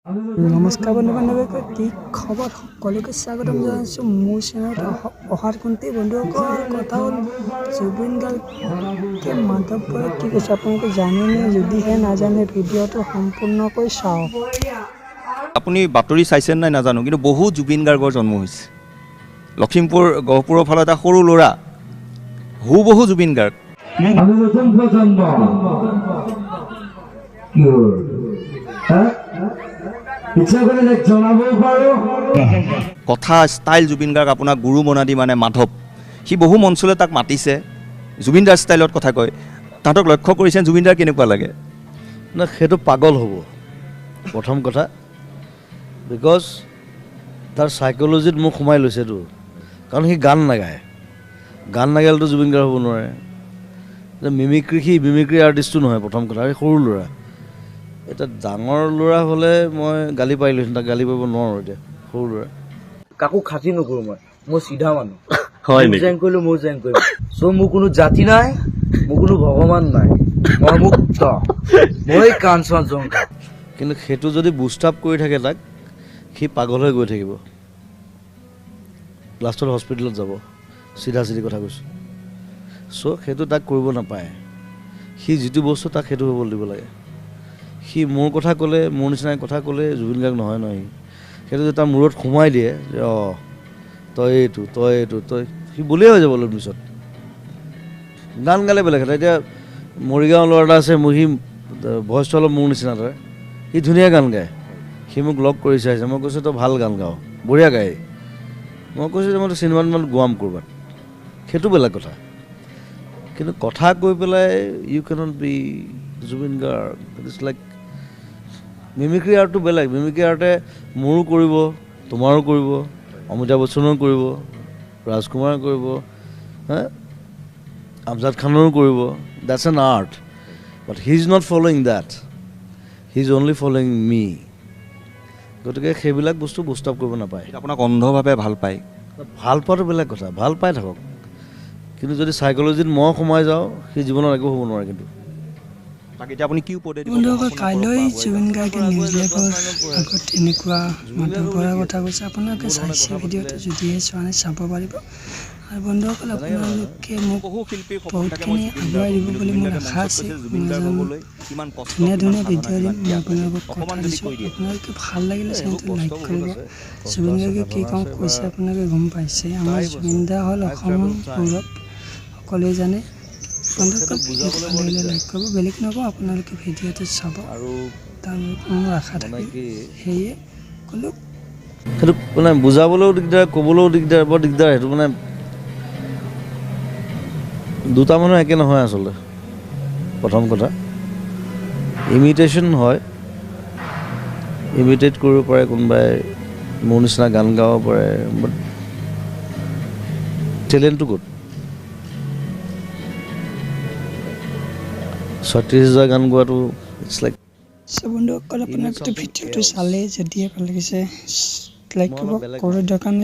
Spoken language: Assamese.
নমস্কাৰ বন্ধু-বান্ধৱীসকল, কি খবৰ? সকলোকে স্বাগতম জনাইছোঁ মোৰ চেনেলত। অহাৰ কোনটি বন্ধুসকল, কথা হ'ল জুবিন গাৰ্গে মাধৱপুৰত কি কৈছে আপোনালোকে জানেনে? যদিহে নাজানে ভিডিঅ'টো সম্পূৰ্ণকৈ চাওক। আপুনি বাতৰি চাইছেনে নাই নাজানো, কিন্তু বহু জুবিন গাৰ্গৰ জন্ম হৈছে। লখিমপুৰ গহপুৰৰ ফালে এটা সৰু ল'ৰা বহু জুবিন গাৰ্গ। কথা ষ্টাইল জুবিন গাৰ্গ আপোনাৰ গুৰু মনাদি মানে মাধৱ। সি বহু মঞ্চলৈ তাক মাতিছে, জুবিন দাৰ ষ্টাইলত কথা কয়। তাহাঁতক লক্ষ্য কৰিছে জুবিন দাৰ কেনেকুৱা লাগে? না সেইটো পাগল হ'ব প্ৰথম কথা, বিকজ তাৰ চাইক'লজিত মোক সোমাই লৈছেতো। কাৰণ সি গান নাগালেতো জুবিন গাৰ্গ হ'ব নোৱাৰে। সি মিমিক্ৰি আৰ্টিষ্টো নহয় প্ৰথম কথা, সি সৰু ল'ৰা। এতিয়া ডাঙৰ ল'ৰা হ'লে মই গালি পাৰিলোহেঁতেন, তাক গালি পাৰিব নোৱাৰোঁ। এতিয়া সৰু ল'ৰা, কাকো খাতি নকৰোঁ। মই চিধা মানুহ, জেং কৰিলোঁ মই জেং কৰিম। চ' মোৰ কোনো জাতি নাই, মোৰ কোনো ভগৱান নাই, মই মুক্ত, মই কাঞ্চন জংঘা। কিন্তু সেইটো যদি বুষ্টাপ কৰি থাকে তাক, সি পাগল হৈ গৈ থাকিব, লাষ্টত হস্পিটেলত যাব। চিধা কথা কৈছোঁ। চ' সেইটো তাক কৰিব নাপায়। সি যিটো বস্তু তাক সেইটো হ'বলৈ দিব লাগে। সি মোৰ কথা ক'লে, মোৰ নিচিনাই কথা ক'লে জুবিন গাৰ্গ নহয় সি। সেইটো যদি তাৰ মূৰত সোমাই দিয়ে যে তই এইটো সি বুলিয়ে হৈ যাব অলপ পিছত। গান গালে বেলেগ কথা। এতিয়া মৰিগাঁও ল'ৰা এটা আছে, সি ভইচটো অলপ মোৰ নিচিনা তাৰ, সি ধুনীয়া গান গায়। সি মোক লগ কৰি চাইছে, মই কৈছোঁ তই ভাল গান গাৱ, বঢ়িয়া গায়। মই কৈছোঁ যে মই চিনেমাত গোৱাম ক'ৰবাত, সেইটো বেলেগ কথা। কিন্তু কথা কৈ পেলাই you can't be Zubeen Garg. It's like mimicry আৰ্টটো বেলেগ। মিমিক্ৰি আৰ্টে মোৰো কৰিব, তোমাৰো কৰিব, অমিতাভ বচ্চনৰো কৰিব, ৰাজকুমাৰে কৰিব, আমজাদ খানৰো কৰিব। That's an art, but he is not following that, he is only following me. গতিকে সেইবিলাক বস্তু বুষ্টাপ কৰিব নাপায়। আপোনাক অন্ধভাৱে ভাল পায়, ভাল পোৱাটো বেলেগ কথা, ভাল পাই থাকক। কিন্তু যদি চাইক'লজিত মই সোমাই যাওঁ, সি জীৱনত একো হ'ব নোৱাৰে। কিন্তু তাক এতিয়া আপুনি কি উপদেশ দিব? বন্ধুসকল, কাইলৈ জুবিন গাৰ্গে নিউজ লাইভৰ আগত এনেকুৱা মাধৱপুৰৰ কথা কৈছে। আপোনালোকে চাইছে ভিডিঅ'টো, যদিহে চোৱা নাই চাব পাৰিব। আৰু বন্ধুসকল, আপোনালোকে মোক বহুতখিনি আগুৱাই দিব বুলি মোৰ আশা আছে। ধুনীয়া ভিডিঅ' দিম মই আপোনালোকক কথা দিছোঁ। আপোনালোকে ভাল লাগিলে চেনেলটো লাইক কৰিব। জুবিন গাৰ্গে কি কাম কৈছে আপোনালোকে গম পাইছে। আমাৰ জুবিন দা হ'ল অসমৰ গৌৰৱ, সকলোৱে জানে। বন্ধুসকল, ভিডিঅ'টো ভাল লাগিলে লাইক কৰিব, বেলেগ নকওঁ, আপোনালোকে ভিডিঅ'টো চাব। আৰু তাৰ মোৰ আশা থাকে, সেয়ে ক'লোঁ। সেইটো মানে বুজাবলৈও দিগদাৰ, ক'বলৈও দিগদাৰ, বৰ দিগদাৰ। সেইটো মানে দুটা মানুহ একে নহয় আচলতে। প্ৰথম কথা, ইমিটেশ্যন হয়, ইমিটেট কৰিব পাৰে কোনোবাই, মোৰ নিচিনা গান গাব পাৰে, বাট টেলেণ্টটো ক'ত? 36,000 গান গোৱাটো ইটছ লাইক। বন্ধুসকল, আপোনালোকে ভিডিঅ'টো চালে যদিহে ভাল লাগিছে লাইক কৰিব, দৰকাৰ নাই